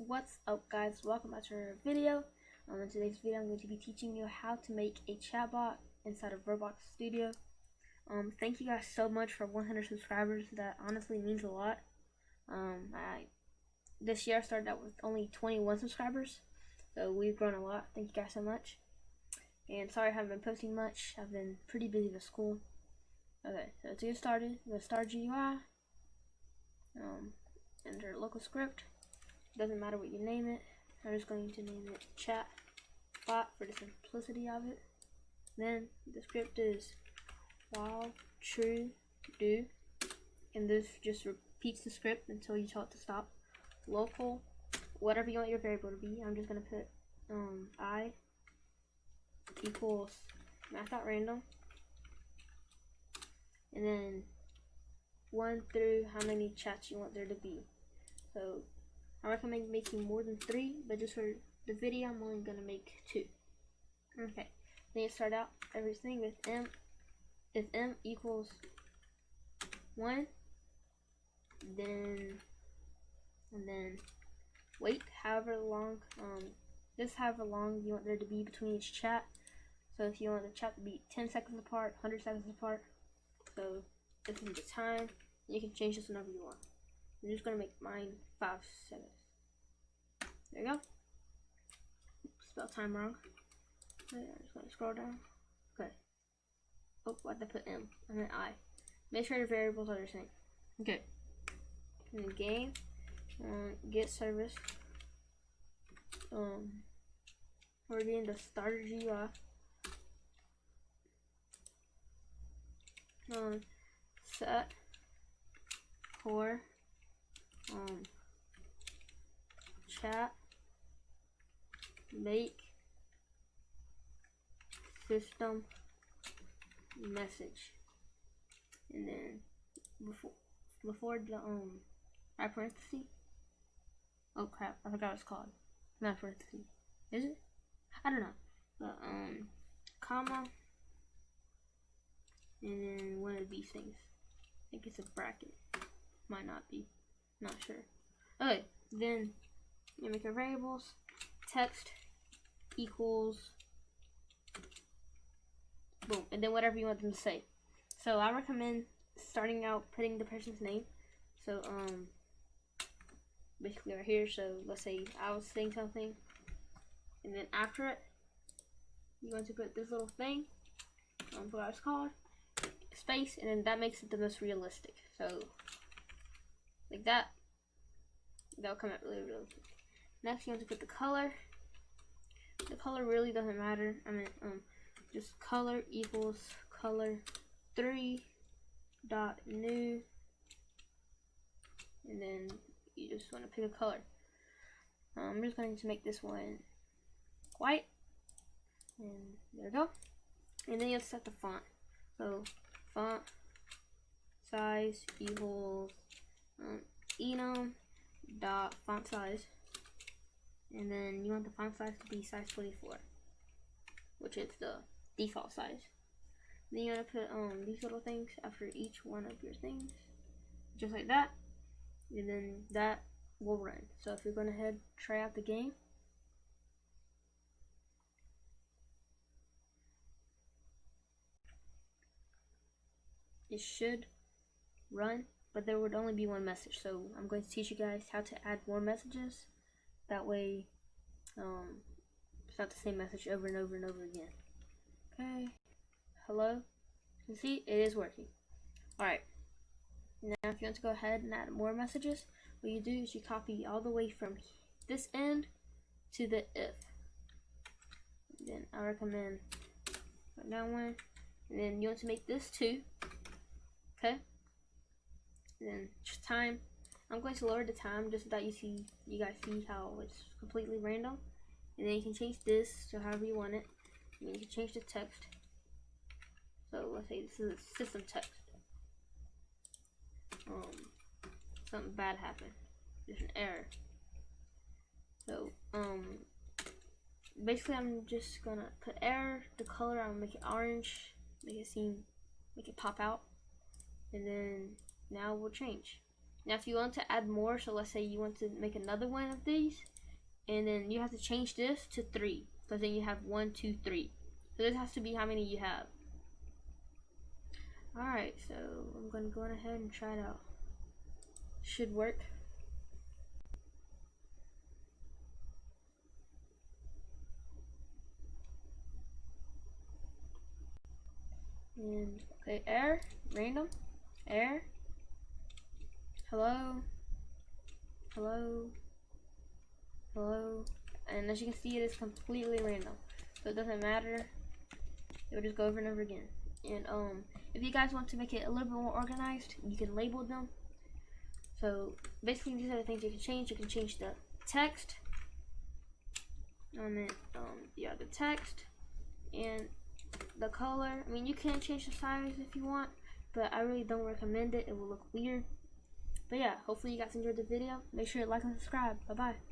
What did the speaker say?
What's up, guys? Welcome back to our video. In today's video I'm going to be teaching you how to make a chatbot inside of Roblox Studio. Thank you guys so much for 100 subscribers. That honestly means a lot. This year I started out with only 21 subscribers, so we've grown a lot. Thank you guys so much. And sorry I haven't been posting much. I've been pretty busy with school. Okay, so to get started, we'll start GUI. Enter local script. Doesn't matter what you name it. I'm just going to name it chat bot for the simplicity of it. Then the script is while true do, and this just repeats the script until you tell it to stop. Local, whatever you want your variable to be. I'm just gonna put I equals math.random, and then 1 through how many chats you want there to be. So I recommend making more than 3, but just for the video, I'm only gonna make 2. Okay, then you start out everything with m. If m equals 1, then wait however long, however long you want there to be between each chat. So if you want the chat to be 10 seconds apart, 100 seconds apart, so this is the time. You can change this whenever you want. I'm just gonna make mine 5 seconds. There you go. Spell time wrong. Okay, I'm just gonna scroll down. Okay. Oh, why'd I put M? I meant I. Make sure the variables are the same. Okay. In the game, get service. We're getting the starter GUI. Set core chat make system message, and then before the parenthesis. Oh crap, I forgot what it's called. Not parenthesis. Is it? I don't know. But comma, and then one of these things. I think it's a bracket. Might not be. Not sure. Okay, then you make your variables. Text equals boom, and then whatever you want them to say. So I recommend starting out putting the person's name. So basically right here. So let's say I was saying something, and then after it, you're going to put this little thing. What it's called. Space, and then that makes it the most realistic. So like that, that'll come out really realistic. Next, you want to put the color. The color really doesn't matter. I mean, just color equals color 3 dot new, and then you just want to pick a color. I'm just going to make this one white, and there we go. And then you have to set the font. So font size equals enum dot font size, and then you want the font size to be size 24, which is the default size. Then you want to put these little things after each one of your things, just like that, and then that will run. So if you're going to try out the game, it should run, but there would only be one message. So I'm going to teach you guys how to add more messages. That way, it's not the same message over and over and over again. Okay, hello. You can see it is working. Alright, now if you want to go ahead and add more messages, what you do is you copy all the way from this end to the if. And then I recommend that one, and then you want to make this 2. Okay, and then just time. I'm going to lower the time just so that you guys see how it's completely random. And then you can change this to however you want it. And you can change the text. So let's say this is a system text. Something bad happened. There's an error. So basically I'm just gonna put error. The color I'm gonna make it orange. Make it pop out. And then now we'll change. Now if you want to add more, so let's say you want to make another one of these, and then you have to change this to 3, because then you have 1, 2, 3. So this has to be how many you have. Alright, so I'm going to go ahead and try it out. Should work. And okay, error, random, error, hello, hello, hello, and as you can see, it is completely random, so it doesn't matter. It will just go over and over again. And if you guys want to make it a little bit more organized, you can label them. So basically, these are the things you can change. You can change the text, and then yeah, the text and the color. I mean, you can change the size if you want, but I really don't recommend it. It will look weird. But yeah, hopefully you guys enjoyed the video. Make sure to like and subscribe. Bye bye.